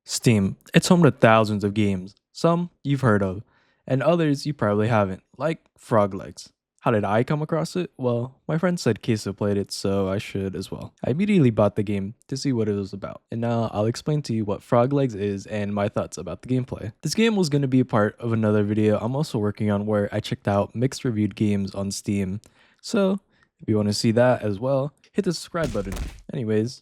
Steam, it's home to thousands of games. Some you've heard of, and others you probably haven't, like Frog Legs. How did I come across it? Well, my friend said Kesa played it, so I should as well. I immediately bought the game to see what it was about, and now I'll explain to you what Frog Legs is and my thoughts about the gameplay. This game was going to be a part of another video I'm also working on where I checked out mixed reviewed games on Steam, so if you want to see that as well, hit the subscribe button. Anyways,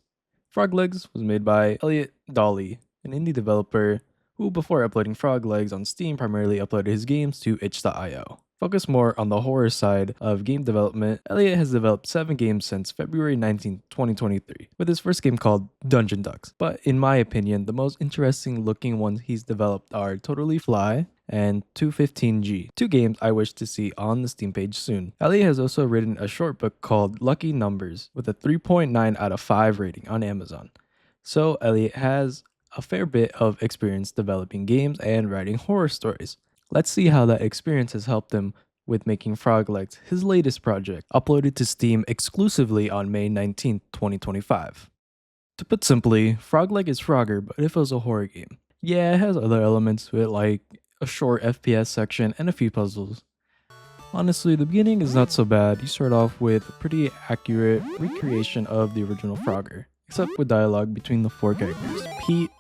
Frog Legs was made by Elliot Dolly, an indie developer who, before uploading Frog Legs on Steam, primarily uploaded his games to itch.io. Focus more on the horror side of game development, Elliot has developed 7 games since February 19, 2023, with his first game called Dungeon Ducks. But in my opinion, the most interesting looking ones he's developed are Totally Fly and 215G, 2 games I wish to see on the Steam page soon. Elliot has also written a short book called Lucky Numbers with a 3.9 out of 5 rating on Amazon. So Elliot has a fair bit of experience developing games and writing horror stories. Let's see how that experience has helped him with making Frog Legs, his latest project, uploaded to Steam exclusively on May 19, 2025. To put simply, Frog Leg is Frogger, but it feels a horror game. Yeah, it has other elements to it like a short FPS section and a few puzzles. Honestly, the beginning is not so bad. You start off with a pretty accurate recreation of the original Frogger, except with dialogue between the 4 characters, Pete,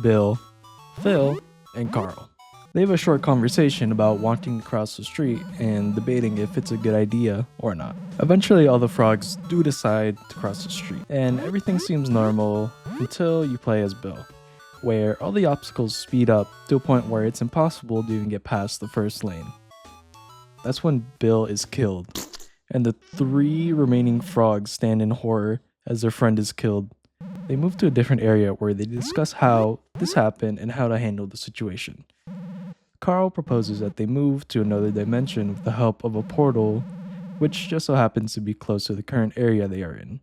Bill, Phil, and Carl. They have a short conversation about wanting to cross the street and debating if it's a good idea or not. Eventually, all the frogs do decide to cross the street, and everything seems normal until you play as Bill, where all the obstacles speed up to a point where it's impossible to even get past the first lane. That's when Bill is killed, and the 3 remaining frogs stand in horror as their friend is killed. They move to a different area where they discuss how this happened and how to handle the situation. Carl proposes that they move to another dimension with the help of a portal, which just so happens to be close to the current area they are in.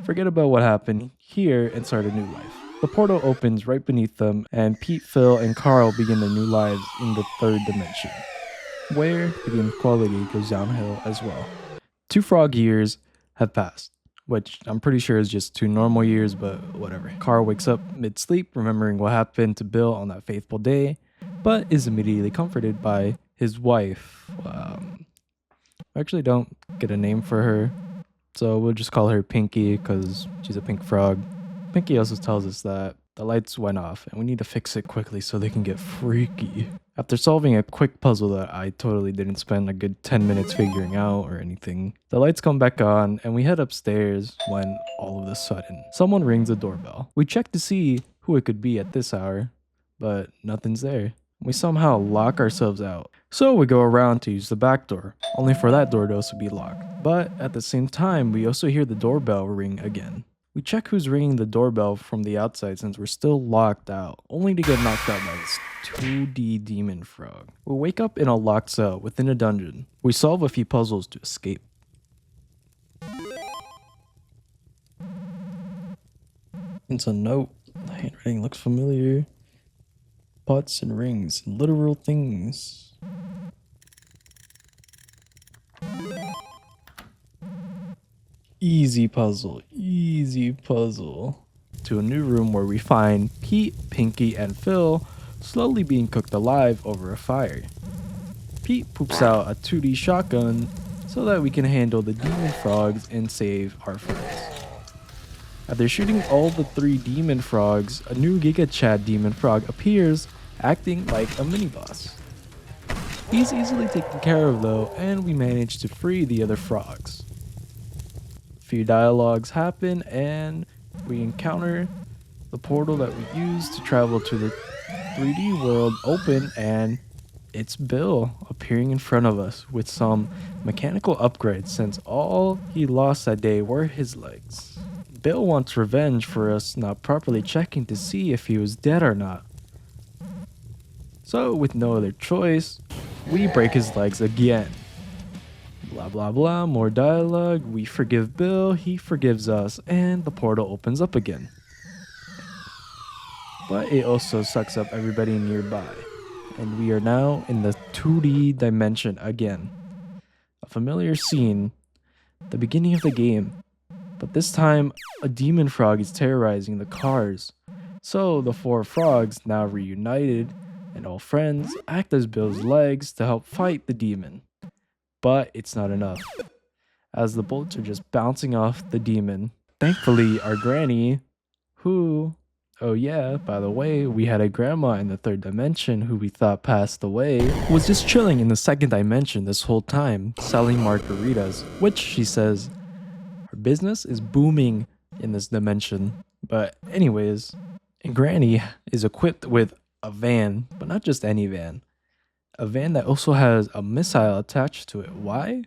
Forget about what happened here and start a new life. The portal opens right beneath them, and Pete, Phil, and Carl begin their new lives in the 3rd dimension, where the game quality goes downhill as well. 2 frog years have passed, which I'm pretty sure is just 2 normal years, but whatever. Carl wakes up mid-sleep, remembering what happened to Bill on that fateful day, but is immediately comforted by his wife. I actually don't get a name for her, so we'll just call her Pinky because she's a pink frog. Pinky also tells us that the lights went off and we need to fix it quickly so they can get freaky. After solving a quick puzzle that I totally didn't spend a good 10 minutes figuring out or anything, the lights come back on and we head upstairs when all of a sudden, someone rings the doorbell. We check to see who it could be at this hour, but nothing's there. We somehow lock ourselves out. So we go around to use the back door, only for that door to also be locked. But at the same time, we also hear the doorbell ring again. We check who's ringing the doorbell from the outside since we're still locked out, only to get knocked out by this 2D demon frog. We wake up in a locked cell within a dungeon. We solve a few puzzles to escape. It's a note. The handwriting looks familiar. Pots and rings, literal things. Easy puzzle, easy puzzle. To a new room where we find Pete, Pinky, and Phil slowly being cooked alive over a fire. Pete poops out a 2D shotgun so that we can handle the demon frogs and save our friends. After shooting all the 3 demon frogs, a new Giga Chad demon frog appears, acting like a mini-boss. He's easily taken care of though, and we manage to free the other frogs. A few dialogues happen, and we encounter the portal that we use to travel to the 3D world open, and it's Bill appearing in front of us with some mechanical upgrades since all he lost that day were his legs. Bill wants revenge for us not properly checking to see if he was dead or not. So, with no other choice, we break his legs again. Blah blah blah, more dialogue, we forgive Bill, he forgives us, and the portal opens up again. But it also sucks up everybody nearby, and we are now in the 2D dimension again. A familiar scene, the beginning of the game, but this time a demon frog is terrorizing the cars. So the four frogs, now reunited and all friends, act as Bill's legs to help fight the demon. But it's not enough, as the bolts are just bouncing off the demon. Thankfully, our granny, who, oh yeah, by the way, we had a grandma in the third dimension who we thought passed away, was just chilling in the second dimension this whole time, selling margaritas, which she says her business is booming in this dimension. But anyways, and Granny is equipped with a van, but not just any van. A van that also has a missile attached to it. Why?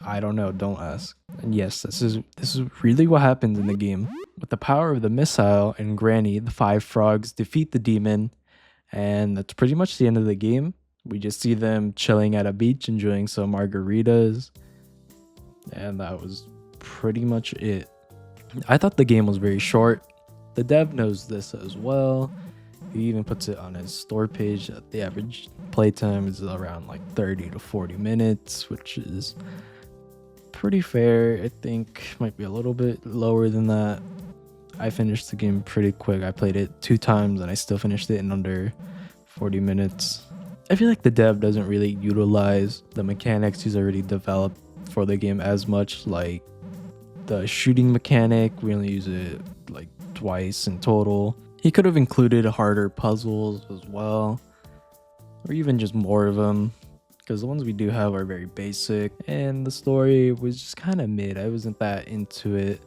I don't know, don't ask. And yes, this is really what happens in the game. With the power of the missile and Granny, the five frogs defeat the demon, and that's pretty much the end of the game. We just see them chilling at a beach enjoying some margaritas, and that was pretty much it. I thought the game was very short. The dev knows this as well. He even puts it on his store page that the average playtime is around like 30 to 40 minutes, which is pretty fair. I think might be a little bit lower than that. I finished the game pretty quick. I played it 2 times and I still finished it in under 40 minutes. I feel like the dev doesn't really utilize the mechanics he's already developed for the game as much. Like the shooting mechanic, we only use it like twice in total. He could have included harder puzzles as well, or even just more of them, because the ones we do have are very basic, and the story was just kind of mid. I wasn't that into it,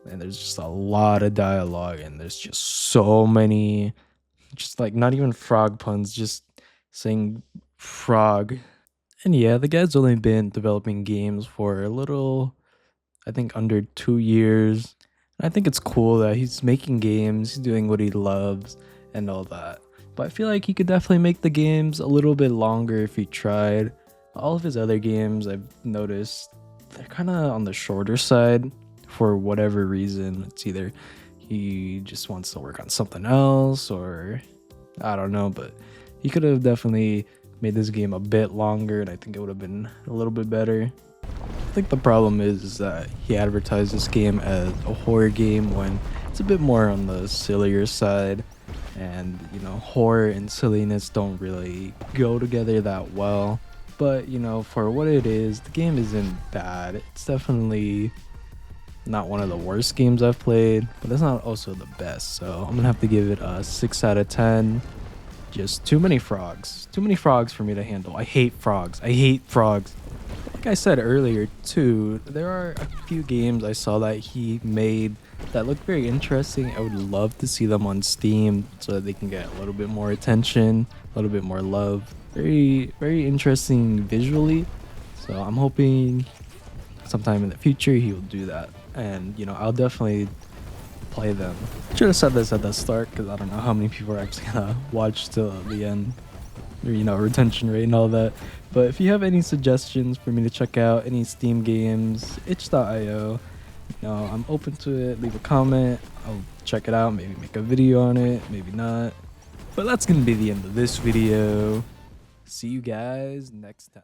and there's just a lot of dialogue, and there's just so many, just like not even frog puns, just saying frog. And yeah, the guy's only been developing games for a little, I think under 2 years. I think it's cool that he's making games, he's doing what he loves and all that. But I feel like he could definitely make the games a little bit longer if he tried. All of his other games, I've noticed, they're kind of on the shorter side for whatever reason. It's either he just wants to work on something else, or I don't know, but he could have definitely made this game a bit longer, and I think it would have been a little bit better. I think the problem is that he advertised this game as a horror game when it's a bit more on the sillier side, and you know, horror and silliness don't really go together that well. But you know, for what it is, the game isn't bad. It's definitely not one of the worst games I've played, but it's not also the best, so I'm gonna have to give it a 6 out of 10. Just too many frogs for me to handle. I hate frogs. Like I said earlier too, there are a few games I saw that he made that look very interesting. I would love to see them on Steam so that they can get a little bit more attention, a little bit more love. Very, very interesting visually. So I'm hoping sometime in the future he will do that. And you know, I'll definitely play them. Should have said this at the start because I don't know how many people are actually gonna watch till the end. Or, you know, retention rate and all that. But if you have any suggestions for me to check out, any Steam games, itch.io, you know, I'm open to it. Leave a comment. I'll check it out. Maybe make a video on it. Maybe not. But that's gonna be the end of this video. See you guys next time.